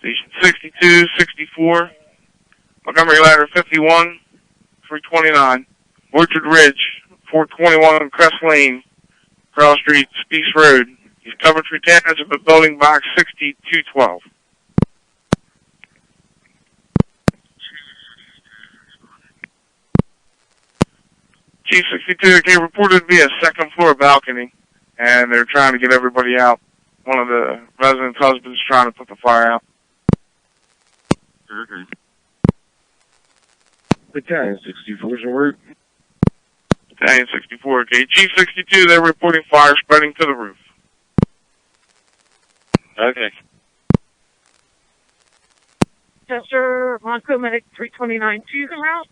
Station 62, 64, Montgomery Ladder 51, 329, Orchard Ridge, 421 Crest Lane, Cross Street, Speaks Road, East Coventry, Township at Building Box 6212. Chief 62, okay, reported to be a second floor balcony, and they're trying to get everybody out. One of the residents' husbands trying to put the fire out. Okay. Battalion 64 is en route. Battalion 64, okay. Chief 62, they're reporting fire spreading to the roof. Okay. Chester, Montco Medic 329, choose en route.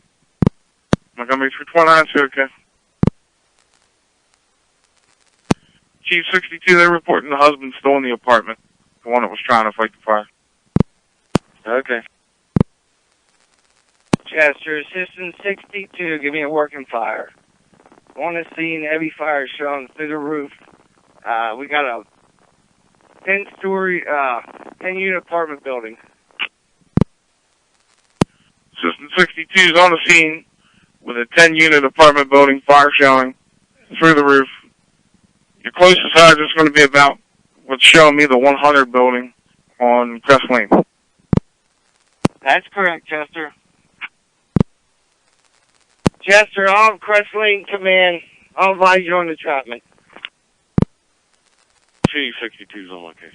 Montgomery 329, okay. Chief 62, they're reporting the husband still in the apartment, the one that was trying to fight the fire. Okay. Chester, Assistant 62, give me a working fire. On the scene, heavy fire showing through the roof. We got a 10-story, 10-unit apartment building. Assistant 62 is on the scene with a 10-unit apartment building, fire showing through the roof. Your closest hazard is going to be about what's showing me the 100 building on Crest Lane. That's correct, Chester. Chester, all Crest Lane Command. I'll advise you on the trapment. Chief 62 is on location.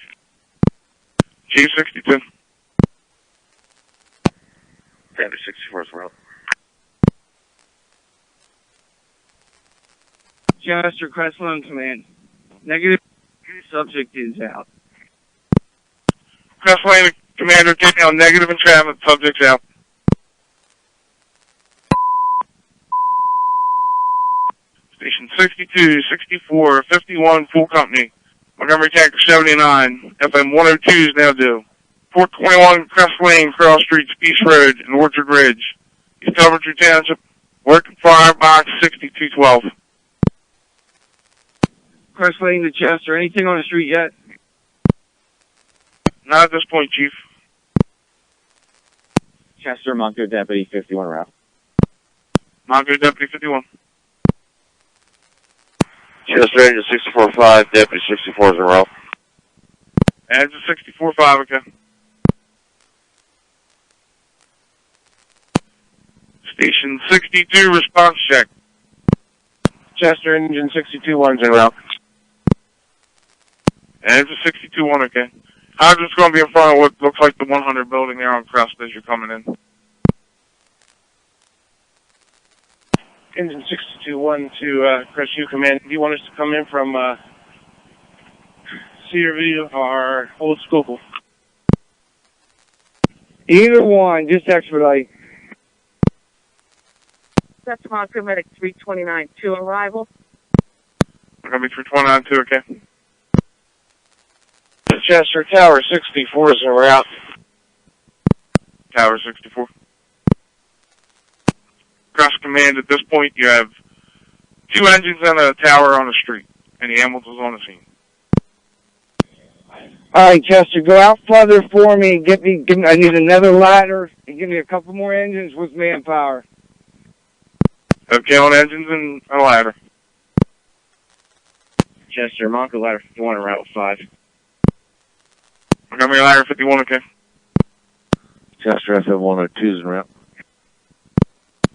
Chief 62. Battalion 64 is en route. Chester, Crest Lane Command. Negative. Subject is out. Crest Lane Commander taking on negative entrapment, subjects out. Station 62, 64, 51, full company. Montgomery Tanker 79, FM 102 is now due. 421 Crest Lane, Cross Street, Speaks Road, and Orchard Ridge. East Coventry Township, working fire box 6212. Crest Lane to Chester. Anything on the street yet? Not at this point, Chief. Chester, Montco Deputy 51 route. Montgomery Deputy 51. Chester Engine 64-5, Deputy 64 is en route. Engine 64-5, okay. Station 62, response check. Chester Engine 62-1 is en route. Engine 62-1, okay. Hydrant's going to be in front of what looks like the 100 building there on Crest as you're coming in. Engine 62-1 to Crest U Command. Do you want us to come in from Cedarview or Old Schuylkill? Either one, just expedite. That's Montco Medic 329, to arrival. Montgomery 329 too, okay. Chester Tower 64 is en route. Tower 64. Crest Command, at this point, you have 2 engines and a tower on the street, and the ambulance is on the scene. All right, Chester, go out further for me. I need another ladder and give me a couple more engines with manpower. Okay, on engines and a ladder. Chester, Montco Ladder 51 and Route 5. Montgomery Ladder 51, okay. Chester FM 102 is en route.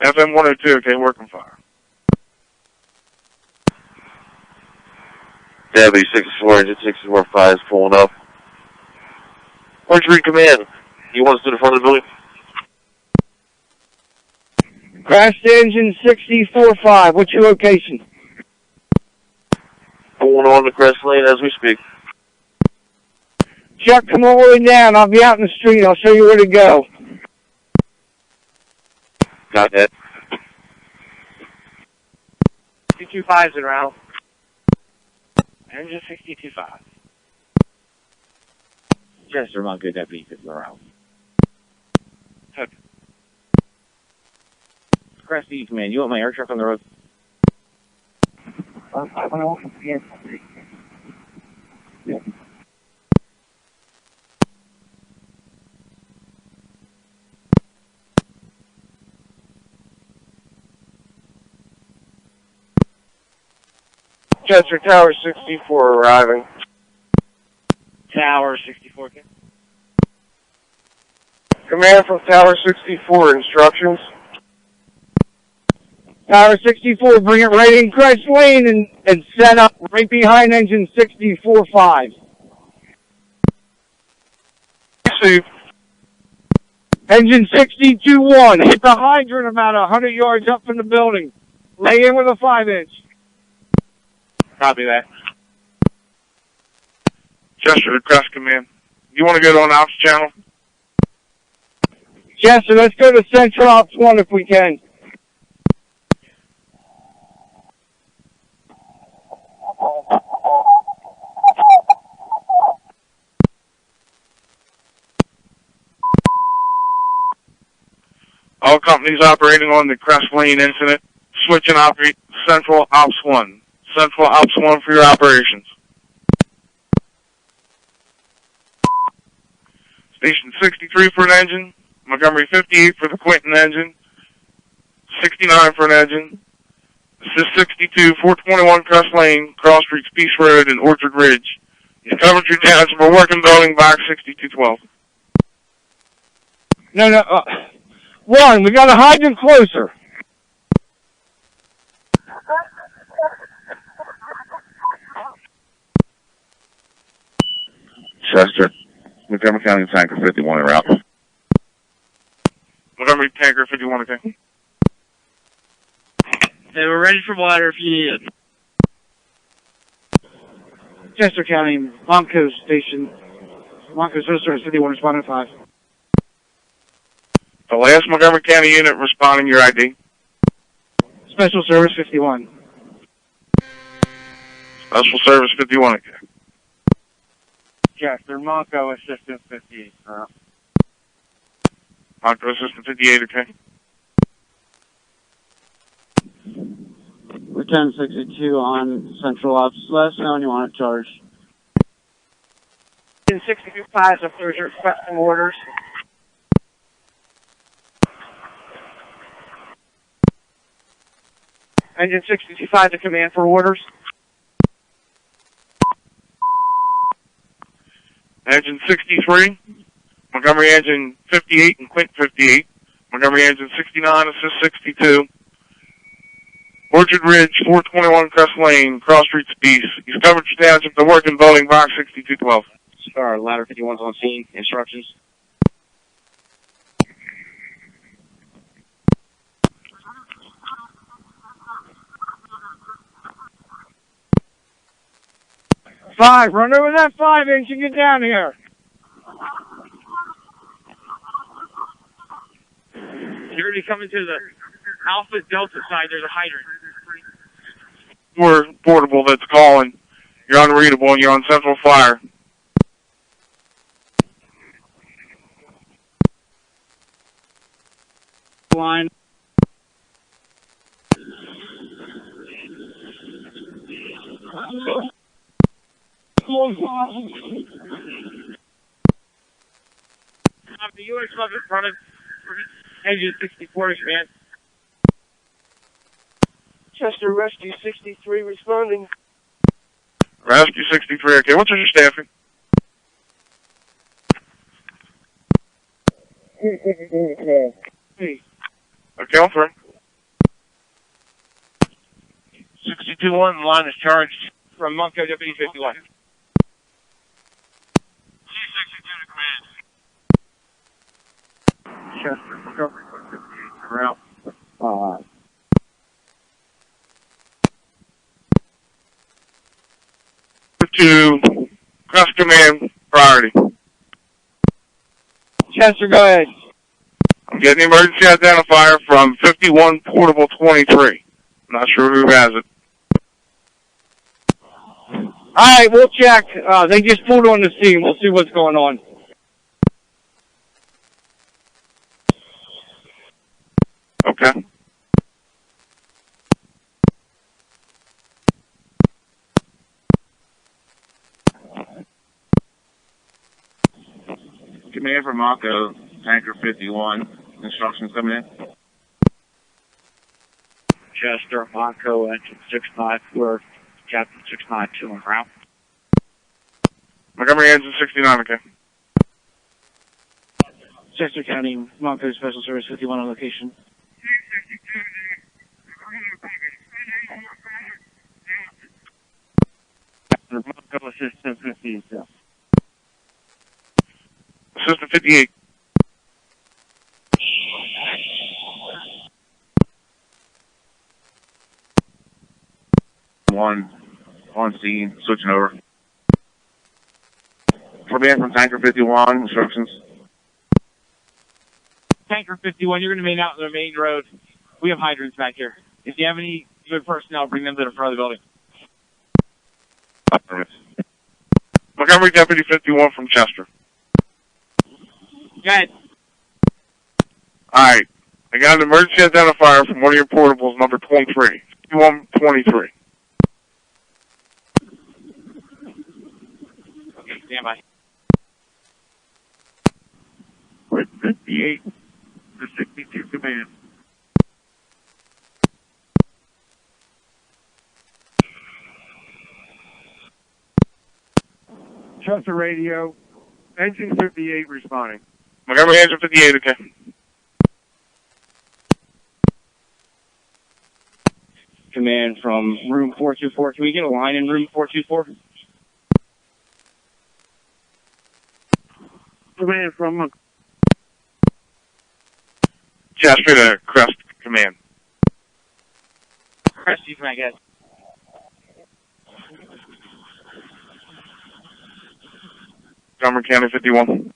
FM 102, okay, working fire. Deputy 64, Engine 64-5 is pulling up. Where'd you read command? You want us to the front of the building? Crest Engine 64-5, what's your location? Pulling on the Crest Lane as we speak. Chuck, come all the way down. I'll be out in the street. I'll show you where to go. Got that. 62-5's en route. Engine 62-5. Chester, Montco Deputy 51 route. Head. Crest E Command, you want my air truck on the road? Yes. Chester Tower 64 arriving. Tower 64, okay. Command from Tower 64, instructions. Tower 64, bring it right in Crest Lane and set up right behind engine 64-5. Received. Engine 62-1, hit the hydrant about 100 yards up from the building. Lay in with a 5-inch. Copy that. Chester to Crest Command. You want to go to an ops channel? Chester, let's go to Central Ops 1 if we can. All companies operating on the Crest Lane incident, switch and operate Central Ops 1. Central Ops 1 for your operations. Station 63 for an engine, Montgomery 58 for the Quinton engine, 69 for an engine, Assist 62, 421 Crest Lane, Cross Streets, Peace Road, and Orchard Ridge. Coventry Township, a working building, box 6212. No. One, we got to hydrant closer. Chester, Montgomery County Tanker 51 en route. Montgomery Tanker 51, okay. Hey, we're ready for water if you need it. Chester County, Monco Station. Monco Service 51, responding 5. The last Montgomery County unit responding, your ID. Special Service 51. Special Service 51, okay. Chester, Monco Assistant 58. Monco Assistant 58, okay. We're 1062 on Central Ops. Let us know when you want it charged. 1062-5, if there's requesting orders. Engine 62-5 to command for orders. Engine 63, Montgomery Engine 58 and Quint 58, Montgomery Engine 69, Assist 62, Orchard Ridge, 421 Crest Lane, Cross Streets, Peace, East Coventry Township, the working building, box 6212. Star, ladder 51's on scene, instructions. Five, run over that 5-inch and get down here. You're going to be coming to the Alpha Delta side. There's a hydrant. We're portable that's calling. You're unreadable and you're on Central Fire. Line. The U.S. was in front of engine 64, man. Chester Rescue 63 responding. Rescue 63, okay. What's your staffing? Hey. Okay, on through. 62-1, the line is charged. From Monco Deputy 51. Chester, recovery 58, route. To Crest Command, priority. Chester, go ahead. I'm getting the emergency identifier from 51 Portable 23. I'm not sure who has it. Alright, we'll check. They just pulled on the scene. We'll see what's going on. Okay. Command from Monco, Tanker 51. Instructions coming in. Chester, Monco, engine 65, we're Captain 692 en route. Montgomery engine 69, okay. Chester County, Montgomery Special Service 51 on location. Montgomery Assistant 58. Assistant 58. One on scene, switching over. Command from Tanker 51, instructions. Tanker 51, you're going to be out on the main road. We have hydrants back here. If you have any good personnel, bring them to the front of the building. Montgomery Deputy 51 from Chester. Go ahead. Alright. I got an emergency identifier from one of your portables, number 23. 5123. Okay, stand by. 58 to 62 command. Chester radio. Engine 58 responding. Montgomery engine 58, okay. Command from room 424. Can we get a line in room 424? Command from Chester to Crest command. Crest, you can I guess. Montgomery County 51.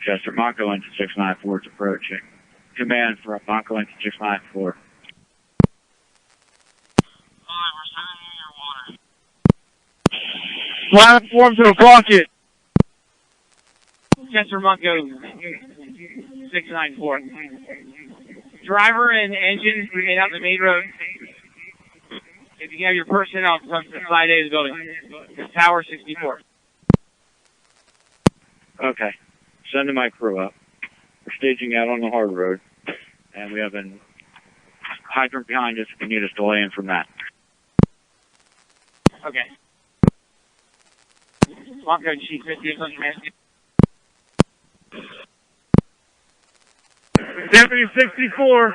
Chester, Monco engine 694 is approaching. Command for Monco engine 694. Platform to the bucket. Chester, Monco 694. Driver and engine, we get out the main road. If you have your personnel, come to the side A of the building. It's Tower 64. Okay. Sending my crew up. We're staging out on the hard road, and we have a hydrant behind us if you need us to lay in from that. Okay. Monco Chief 50 is on command. Deputy 64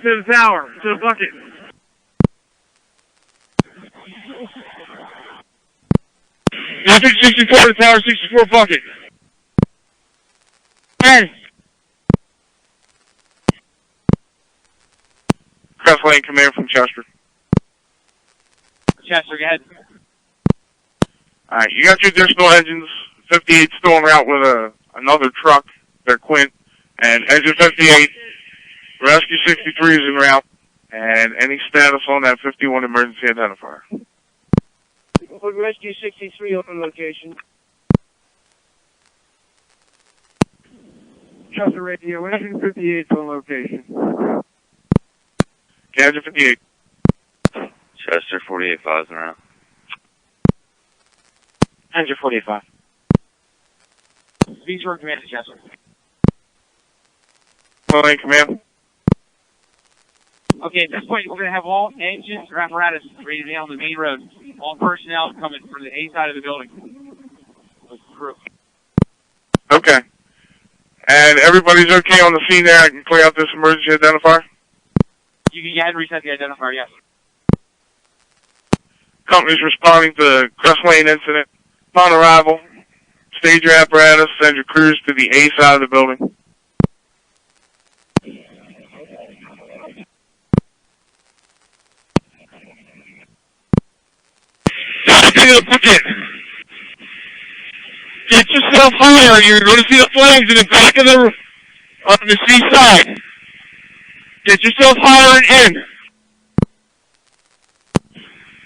to the tower, to the bucket. Deputy 64 to the tower, 64 bucket. Hey! Crest Lane command from Chester. Chester, go ahead. Alright, you got your additional engines. 58 still en route with another truck, their Quint. And engine 58, rescue 63 is en route. And any status on that 51 emergency identifier? Rescue 63 on location. Chester radio, engine 58 on location. Okay, engine 58. Chester 48-5's around. Engine 45. These were command to Chester. Lane command. Okay, at this point, we're going to have all engines or apparatus ready to be on the main road. All personnel coming from the A side of the building. Crew. Okay. And everybody's okay on the scene there? I can clear out this emergency identifier? You can go ahead and reset the identifier, yes. Company's responding to the Crest Lane incident. Upon arrival, stage your apparatus, send your crews to the A side of the building. Get yourself higher. You're going to see the flames in the back of the C side. Get yourself higher and in.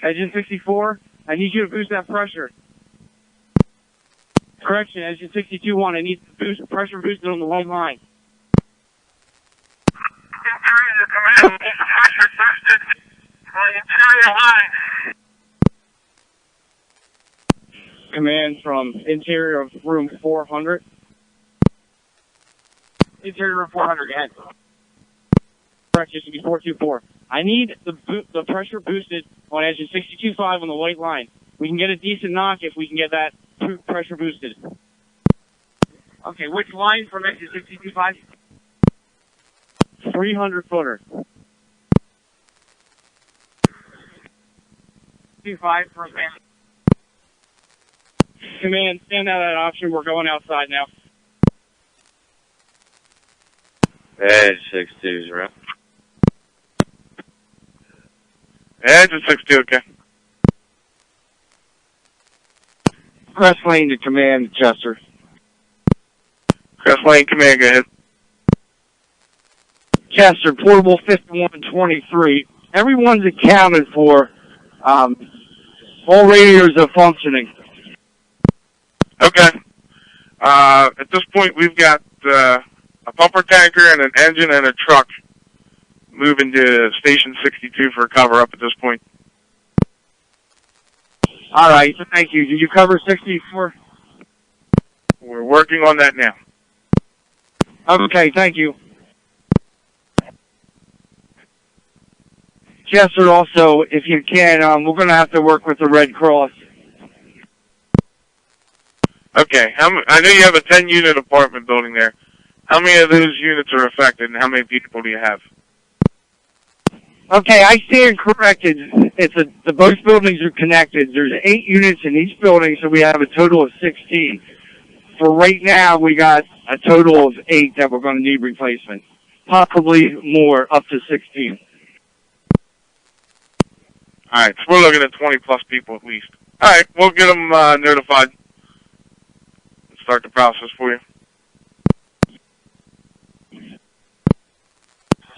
Engine 64, I need you to boost that pressure. Correction, engine 62-1, I need the pressure boosted on the whole line. Interior command, pressure boosted on the interior line. Command from interior of room 400. Interior room 400, go ahead. Correct, just to be 424. I need the pressure boosted on engine 62.5 on the white line. We can get a decent knock if we can get that pressure boosted. Okay, which line from engine 62.5? 300 footer. 2.5 from Command, stand out of that option. We're going outside now. Edge 620. Edge is 62, okay. Crest lane to Command, Chester. Crest Lane, Command, go ahead. Chester, portable 5123. Everyone's accounted for. All radios are functioning. Okay. At this point, we've got a pumper tanker and an engine and a truck moving to Station 62 for a cover-up at this point. All right, thank you. Did you cover 64? We're working on that now. Okay, thank you. Chester, also, if you can, we're going to have to work with the Red Cross. Okay. I know you have a 10-unit apartment building there. How many of those units are affected, and how many people do you have? Okay, I stand corrected. The both buildings are connected. There's 8 units in each building, so we have a total of 16. For right now, we got a total of 8 that we're going to need replacement. Possibly more, up to 16. All right, so we're looking at 20-plus people at least. All right, we'll get them notified and start the process for you.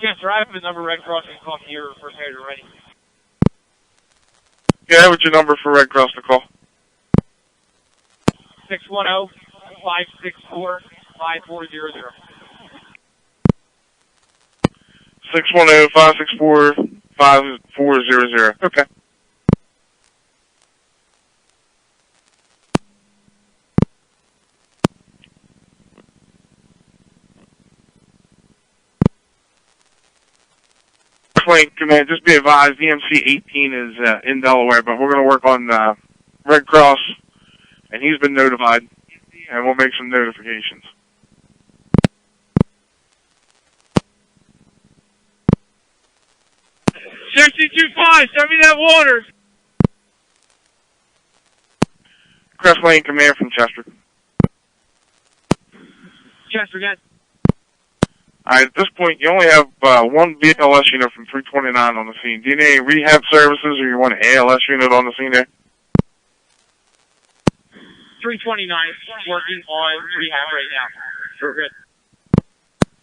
Yes, sir, I have the number Red Cross and call here for repairs already. Yeah, what's your number for Red Cross to call? 610-564-5400. 610-564-5400. Okay. Lane Command, just be advised, EMC 18 is in Delaware, but we're going to work on Red Cross, and he's been notified, and we'll make some notifications. Send me that water! Crest Lane Command from Chester. Chester, guys. All right, at this point, you only have one BLS unit from 329 on the scene. Do you need any rehab services, or you want an ALS unit on the scene there? 329 working on rehab right now. We're good.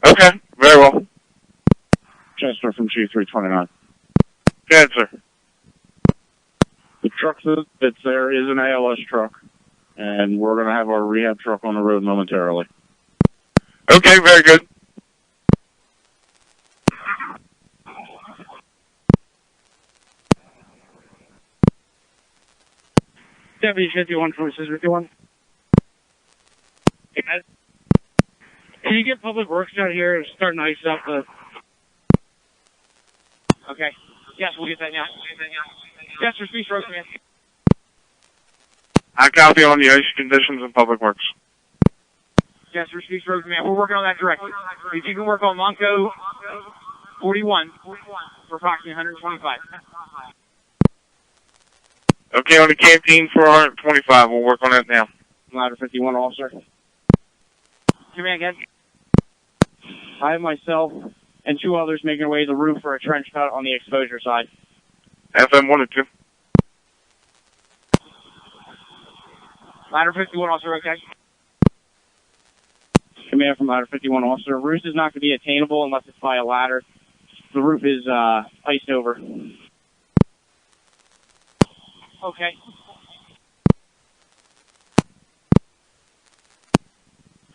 Okay, very well. Chester from Chief 329. Go ahead, sir. The truck that's there is an ALS truck, and we're going to have our rehab truck on the road momentarily. Okay, very good. Deputy 51 from 51. Hey, guys. Can you get Public Works out here and start ice up the... Okay. Yes, we'll get that now. Chester, Speech Road Command. I copy on the ice conditions in Public Works. Chester, Speech Road Command. We're working on that directly. If you can work on Monco 41 for approximately 125. Okay, on the canteen for 125. We'll work on that now. Ladder 51, officer. Command again. I have myself and 2 others making our way to the roof for a trench cut on the exposure side. FM 1 and 2. Ladder 51, officer, okay? Command from Ladder 51, officer. Roof is not going to be attainable unless it's by a ladder. The roof is iced over. Okay.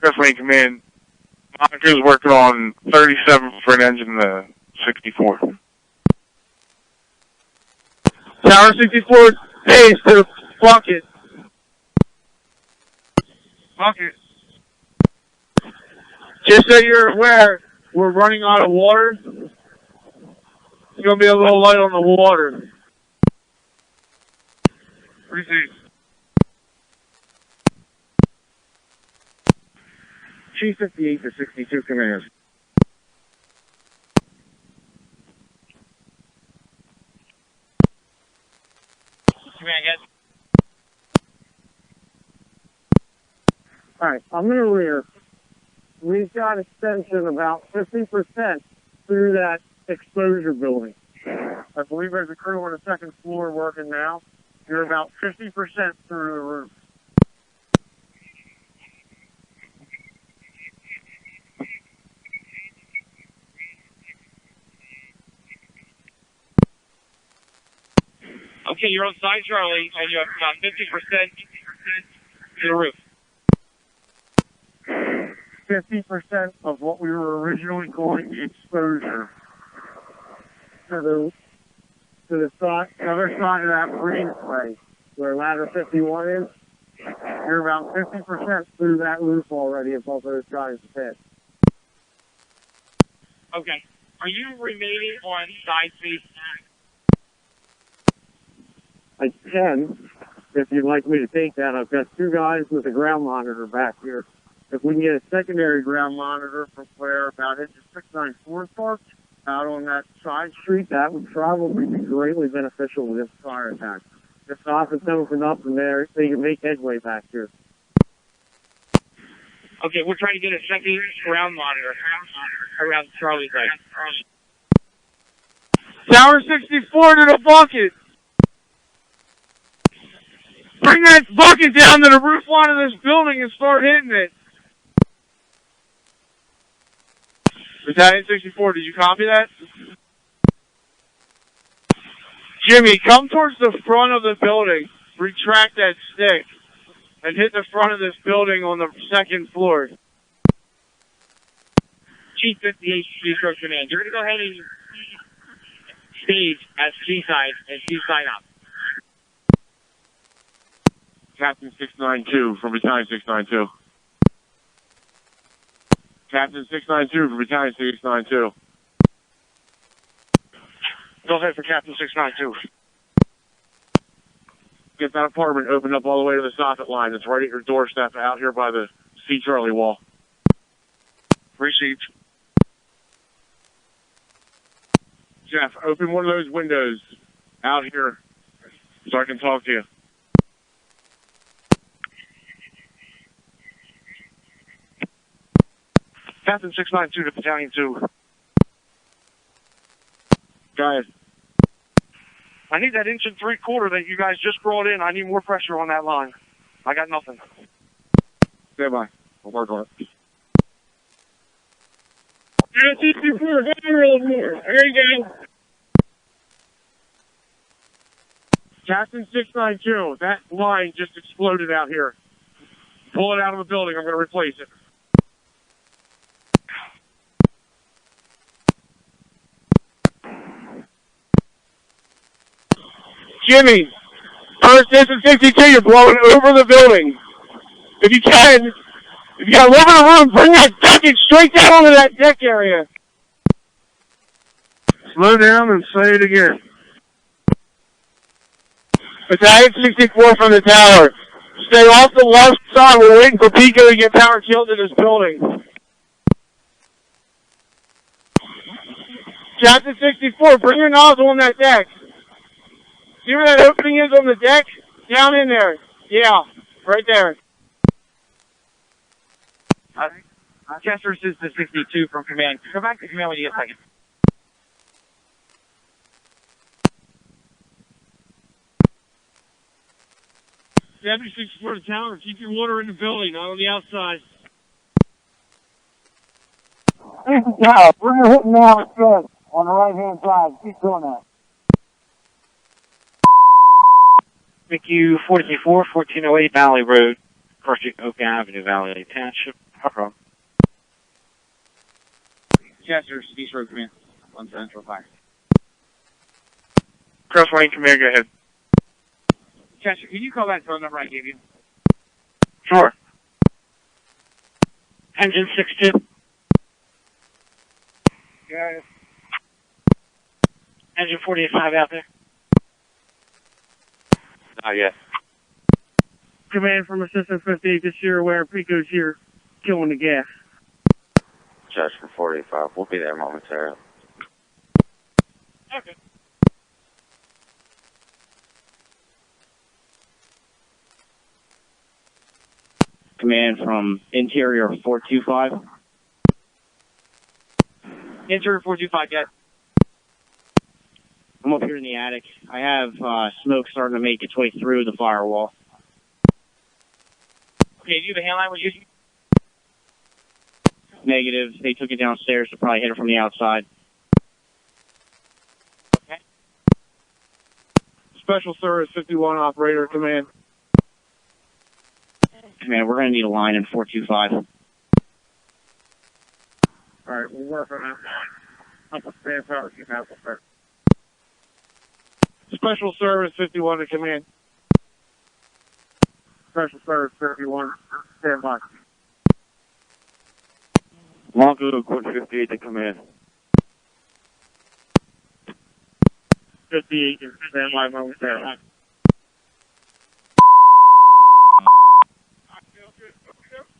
Crest Lane Command. Monica's working on 37 for an engine, 64. Tower 64, hey, so fuck it. Okay. Just so you're aware, we're running out of water. It's gonna be a little light on the water. Receive. Chief 58 to 62 command. Command, guys. Alright, I'm gonna rear. We've got extension about 50% through that exposure building. I believe there's a crew on the second floor working now. You're about 50% through the roof. Okay, you're on side Charlie, and you have about 50% to the roof. 50% of what we were originally calling exposure to the side, other side of that breezeway where ladder 51 is. You're about 50% through that roof already above those guys' heads. Okay. Are you remaining on side face? I can, if you'd like me to take that. I've got two guys with a ground monitor back here. If we can get a secondary ground monitor from where about inches 694 parked out on that side street, that would probably be greatly beneficial with this fire attack. If not, it's open up and there, they can make headway back here. Okay, we're trying to get a second ground monitor around Charlie's side. Tower 64 to the bucket! Bring that bucket down to the roof line of this building and start hitting it! Battalion 64, did you copy that? Jimmy, come towards the front of the building. Retract that stick. And hit the front of this building on the second floor. Chief 58, Stroke Command. You're going to go ahead and stage at Seaside and Seaside up. Captain 692 from Battalion 692. Captain 692 from Battalion 692. Go ahead for Captain 692. Get that apartment opened up all the way to the soffit line. It's right at your doorstep out here by the C. Charlie wall. Received. Jeff, open one of those windows out here so I can talk to you. Captain 692 to Battalion 2. Guys, I need that 1 3/4 that you guys just brought in. I need more pressure on that line. I got nothing. stand by. We'll work on it. There you go. Captain 692, that line just exploded out here. Pull it out of the building. I'm going to replace it. Jimmy, first and 62, you're blowing over the building. If you can, if you got a little bit of room, bring that bucket straight down into that deck area. Slow down and say it again. Battalion 64 from the tower. Stay off the left side. We're waiting for Pico to get power killed in this building. Captain 64, bring your nozzle on that deck. See where that opening is on the deck? Down in there. Yeah, right there. Chester is the 62 from command. Come back to command when you get a second. Deputy 64 to tower, keep your water in the building, not on the outside. Yeah, bring your hit now, it's good. On the right-hand side, keep doing that. McHugh 44, 1408 Valley Road, crossing Oak Avenue, Valley Township. No problem. Chester, East Road Command. On Central Fire. Cross Lane Command, go ahead. Chester, can you call that phone number I gave you? Sure. Engine 62. Got it. Engine 48.5 out there. Not yet. Command from Assistant 58, just so you're aware, Pico's here, killing the gas. Charge for 45. We'll be there momentarily. Okay. Command from Interior 425. Interior 425, yes. I'm up here in the attic. I have smoke starting to make its way through the firewall. Okay, do you have a handline with you? Negative. They took it downstairs to probably hit it from the outside. Okay. Special Service 51 Operator Command. Command, we're going to need a line in 425. Alright, we'll work on that. Up a spare power, keep out the first. Special Service 51 to command. Special Service 51, stand by. Longo Quad 58 to command. 58, stand by momentarily.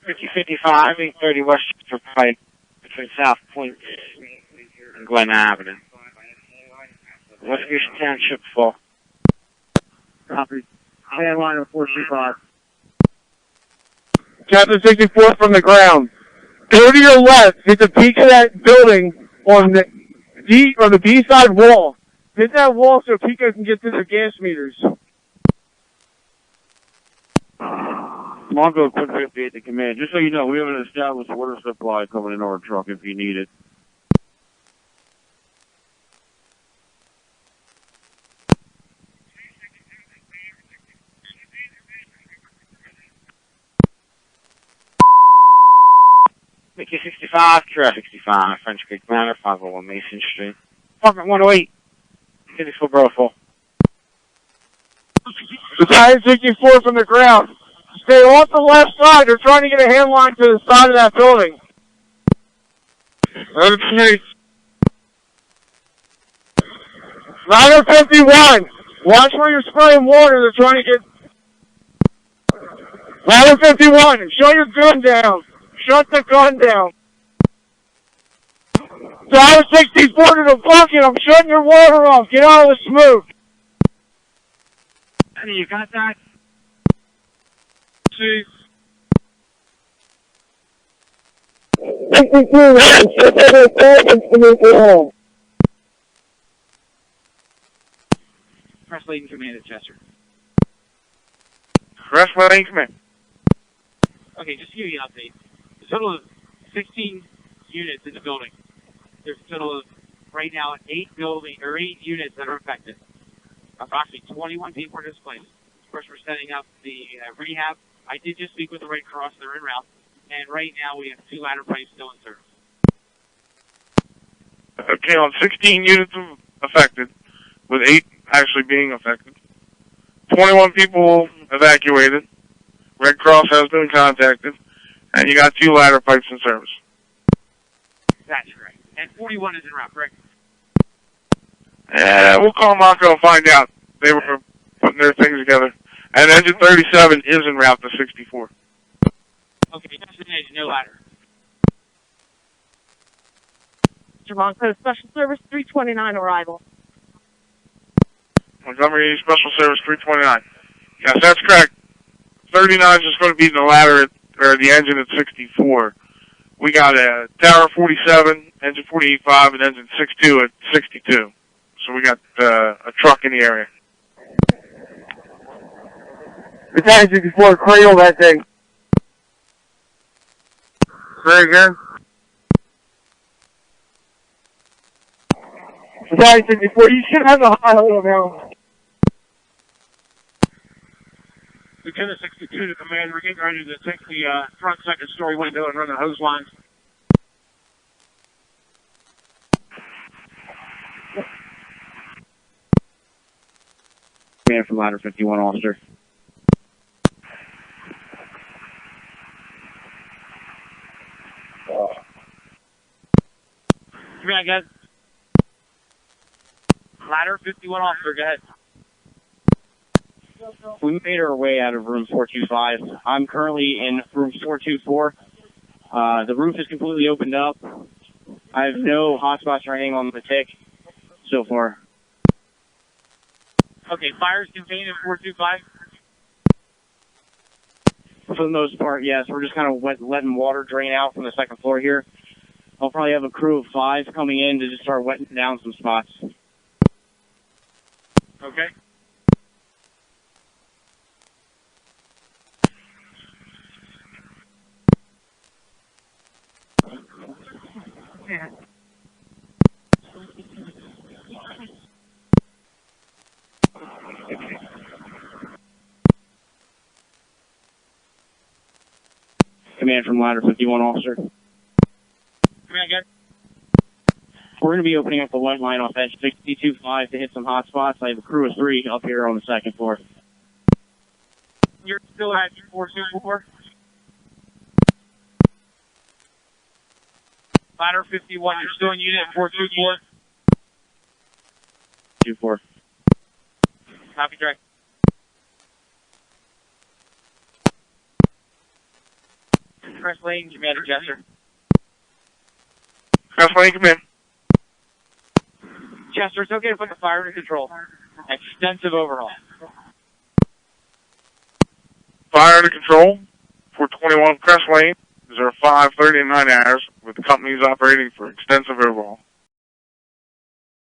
5055, 30 West Pine, between South Point and Glen Avenue. West Houston Township full. Copy. Landline of 425. Captain 64 from the ground. Go to your left. Hit the peak of that building on the B side wall. Hit that wall so Pico can get to the gas meters. Longo Quad 58 to command. Just so you know, we have an established water supply coming in our truck if you need it. Mickey 65, Crest 65, French Creek Manor, 501 Mason Street. Apartment 108, 54 Broful. Battalion 64 from the ground. Stay off the left side. They're trying to get a hand line to the side of that building. Ladder 51. Watch where you're spraying water. They're trying to get... Ladder 51. Shut your gun down. Shut the gun down. Ladder 64 to the bucket. I'm shutting your water off. Get out of the smoke. Any you got that? See? Press Lane Command at Chester. Crest Lane Command. Okay, just to give you an update. A total of 16 units in the building. There's a total of, right now, 8 units that are affected. Approximately 21 people are displaced. Of course, we're setting up the rehab. I did just speak with the Red Cross. They're en route. And right now, we have 2 ladder pipes still in service. Okay, on 16 units affected, with 8 actually being affected. 21 people evacuated. Red Cross has been contacted. And you got 2 ladder pipes in service. That's correct. And 41 is en route, correct? We'll call Marco and find out. They were putting their things together. And engine 37 is en route to 64. Okay, destination, no ladder. Toronto Special Service 329 arrival. Montgomery Special Service 329. Yes, that's correct. 39 is just going to be the ladder or the engine at 64. We got a Tower 47, engine 48.5, and engine 62 at 62. So we got a truck in the area. Battalion 64, cradle that thing. Say again. Battalion 64, you should have a high hold now. Lieutenant 62 to command, we're getting ready to take the front second story window and run the hose lines. Command from ladder 51, officer. Come on, guys. Ladder 51 officer, go ahead. We made our way out of room 425. I'm currently in room 424. The roof is completely opened up. I have no hotspots or anything on the tick so far. Okay, fire's contained in 425? For the most part, yes. We're just kind of letting water drain out from the second floor here. I'll probably have a crew of 5 coming in to just start wetting down some spots. Okay. Yeah. Command from ladder 51, officer. Come on, guys. We're going to be opening up the white line off edge 62.5 to hit some hot spots. I have a crew of 3 up here on the second floor. You're still at 424? Ladder 51, you're still in unit 424? 24. Copy, direct. Crest Lane, Commander Jester. Crest Lane, come in. Chester, it's okay to put the fire under control. Extensive overhaul. Fire under control. 421 Crest Lane. 05:39 hours with the companies operating for extensive overhaul.